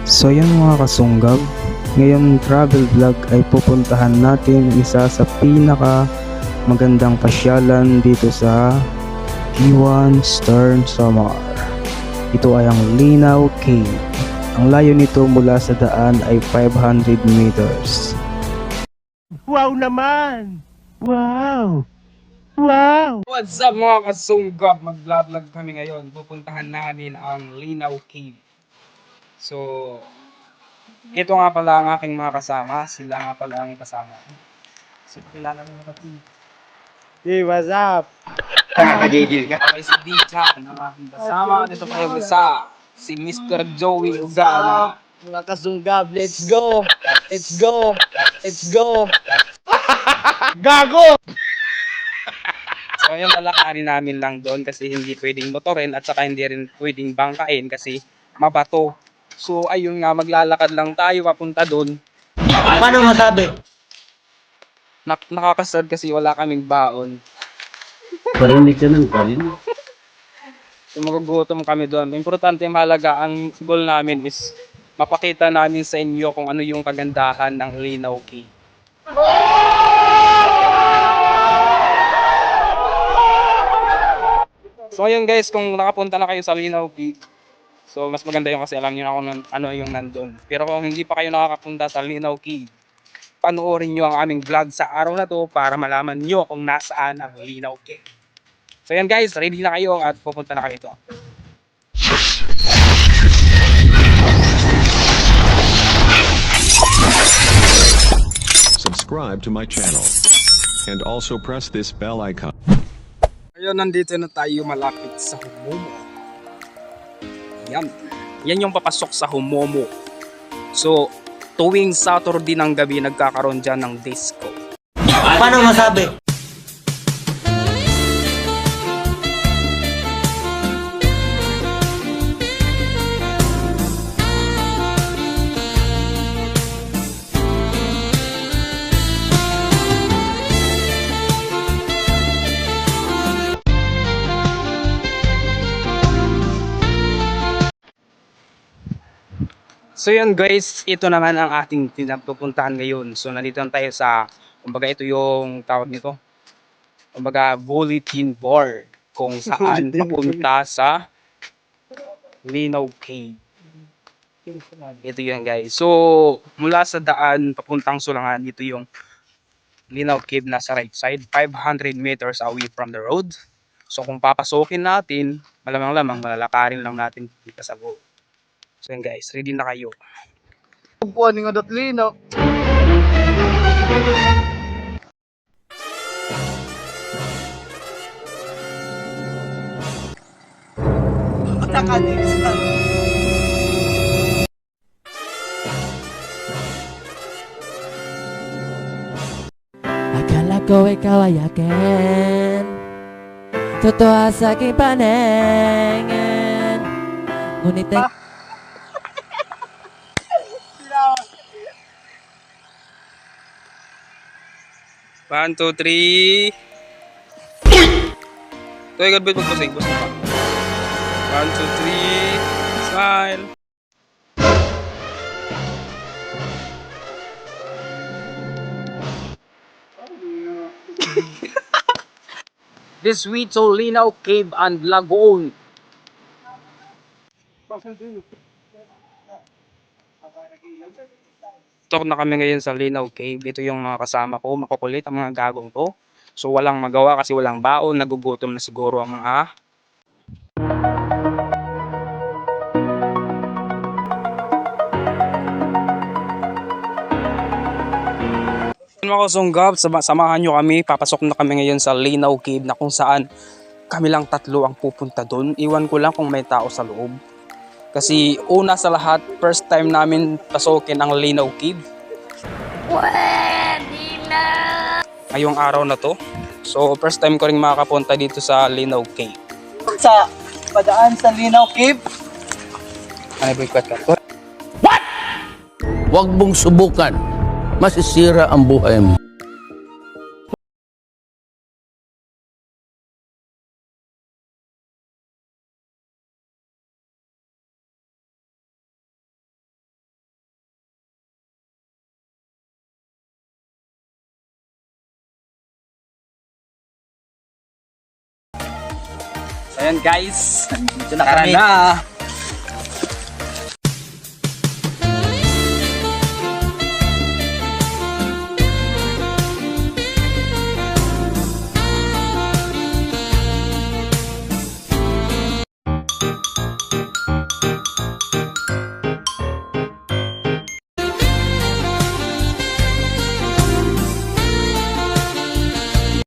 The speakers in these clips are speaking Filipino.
So yan mga kasunggab, ngayon travel vlog ay pupuntahan natin isa sa pinaka magandang pasyalan dito sa Iwan Stern Samar. Ito ay ang Linaw Cave. Ang layo nito mula sa daan ay 500 meters. Wow naman! Wow! Wow! What's up mga kasunggab? Mag-vlog kami ngayon. Pupuntahan namin ang Linaw Cave. So, ito nga pala ang aking mga kasama. Sila nga pala ang kasama. So, kilala mo na natin. Hey, what's up? Okay, si Dichan ang aking kasama. Dito pa yung isa, si Mr. Joey Ugala. Mga kasunggab, let's go! Let's go! Let's go! Gago! So, yung lalakarin namin lang doon kasi hindi pwedeng motorin at saka hindi rin pwedeng bangkain kasi mabato. So, ayun nga, maglalakad lang tayo papunta doon. Paano masabi? Nakakasad kasi wala kaming baon. Parinig ka ng parinig. So, magugutom kami doon. Importante, mahalaga, ang goal namin is mapakita namin sa inyo kung ano yung kagandahan ng Linaw Cave. So ayun guys, kung nakapunta na kayo sa Linaw Cave, so mas maganda yung kasi alam nyo na kung ano yung nandun. Pero kung hindi pa kayo nakakapunta sa Linaw Cave, panoorin nyo ang aming vlog sa araw na to para malaman nyo kung nasaan ang Linaw Cave. So yan guys, ready na kayo at pupunta na kayo ito. Subscribe to my channel and also press this bell icon. Ayun, nandito na tayo malapit sa Humomo. Yan. Yan yung papasok sa Humomo. So, tuwing Saturday ng gabi nagkakaroon dyan ng disco. Paano masabi? So yan guys, ito naman ang ating pinapupuntahan ngayon. So nandito na tayo sa, kumbaga ito yung tawag nito, kumbaga bulletin board kung saan papunta sa Linaw Cave. Ito yan guys. So mula sa daan papuntang Sulangan, ito yung Linaw Cave na sa right side, 500 meters away from the road. So kung papasokin natin, malamang-lamang malalakarin lang natin dito sa go. So yan guys, ready na kayo. Upuan nga dot lino. Akala ko ikaw ay akin, totoo sa aking paningin. Ngunit ay 1, 2, 3. Ito ay garbit magpasig. Basta pa. 1, 2, 3. Smile. This way to Linaw Cave and Lagoon. Talk na kami ngayon sa Linaw Cave. Ito yung mga kasama ko. Makukulit ang mga gagong to. So walang magawa kasi walang baon. Nagugutom na siguro ang mga. Mga kasunggab, samahan nyo kami. Papasok na kami ngayon sa Linaw Cave na kung saan kami lang tatlo ang pupunta doon. Iwan ko lang kung may tao sa loob. Kasi una sa lahat, first time namin pasukin ang Linaw Cave. Ngayong araw na to. So first time ko rin makakapunta dito sa Linaw Cave. Sa padaan sa Linaw Cave. Ano ba yung Huwag mong subukan. Masisira ang buhay mo. Ayan guys, Dito na tara kami. na.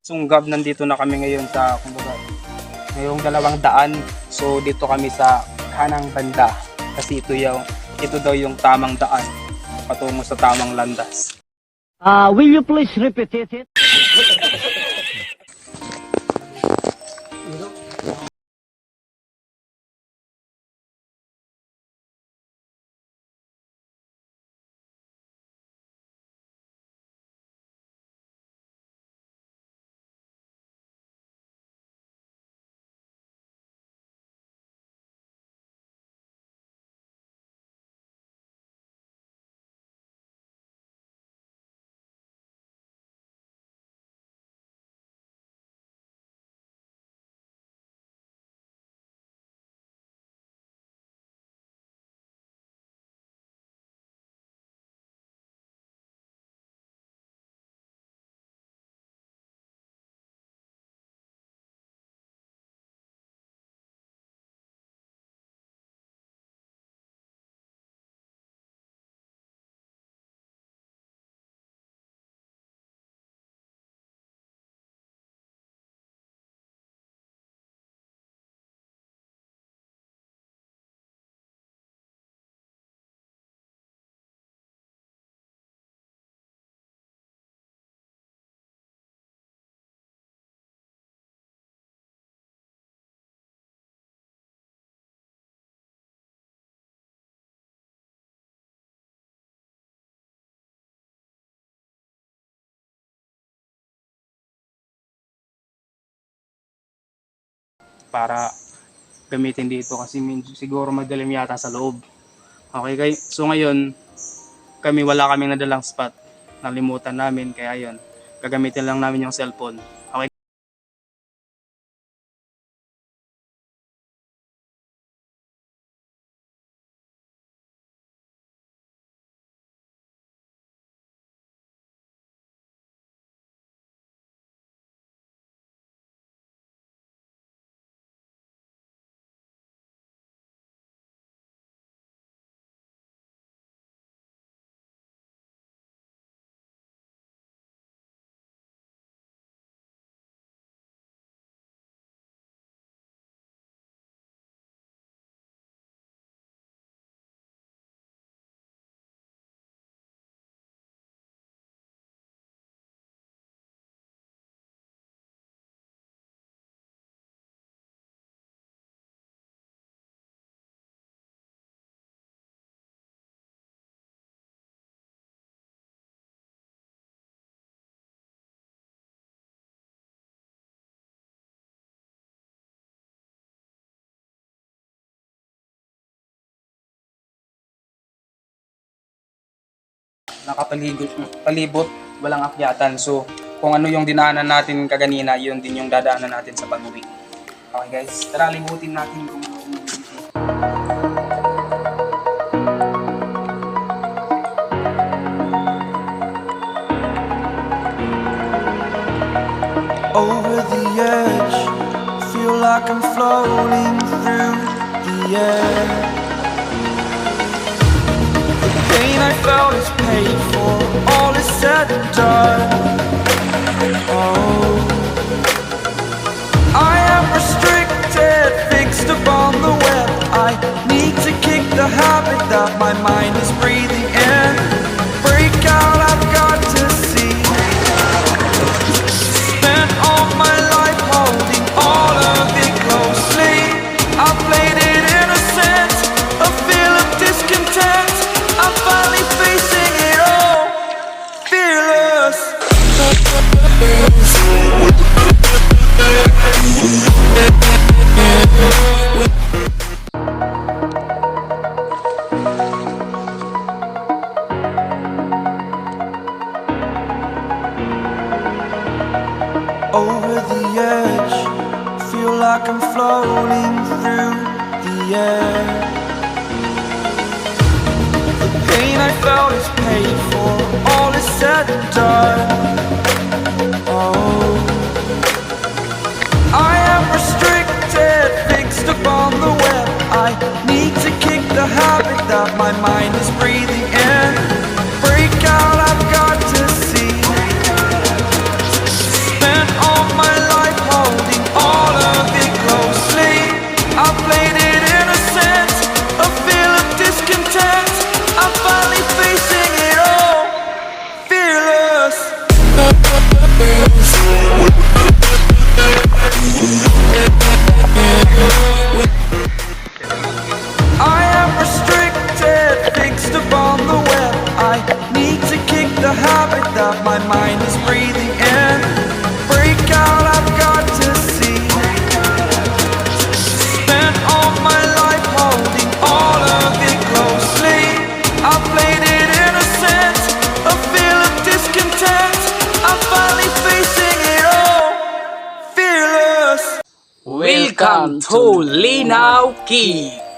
Sunggab, nandito na kami ngayon sa kumbaga ngayong dalawang daan. So dito kami sa kanang banda kasi ito daw yung tamang daan patungo sa tamang landas. Will you please repeat it? Para gamitin dito kasi siguro madilim yata sa loob. Okay guys, so ngayon wala kaming nadalang spot, nalimutan namin kaya yon gagamitin lang namin yung cellphone. Okay. Palibot, walang akyatan. So, kung ano yung dinaanan natin kaganina, yun din yung dadaanan natin sa pag-uwi. Okay guys, tara libutin natin kung ano yung dito. Over the edge, feel like I'm floating through the air. The pain I felt is paid for, all is said and done. Oh, I am restricted, fixed upon the web. I need to kick the habit that my mind is breathing in. Break out, I've got to see. Spent all my life holding all of it closely. I played it innocent, a feel of discontent. I'm finally facing it all, fearless. Over the edge, feel like I'm floating through the air. The pain I felt is paid for, all is said and done. Oh, I am restricted, fixed upon the web. I need to kick the habit that my mind is breathing in. Break out, I've got to see. Spent all my life holding all of it closely. I played it innocent, a feel of discontent. I'm finally facing it all, fearless. I am restricted, fixed upon the web. I need to kick the habit that my mind is breathing in. Break out, I've got to see. Spent all my life holding all of it closely. I played it innocent, a feel of discontent. I'm finally facing it all, fearless. Welcome to Linaw Kid!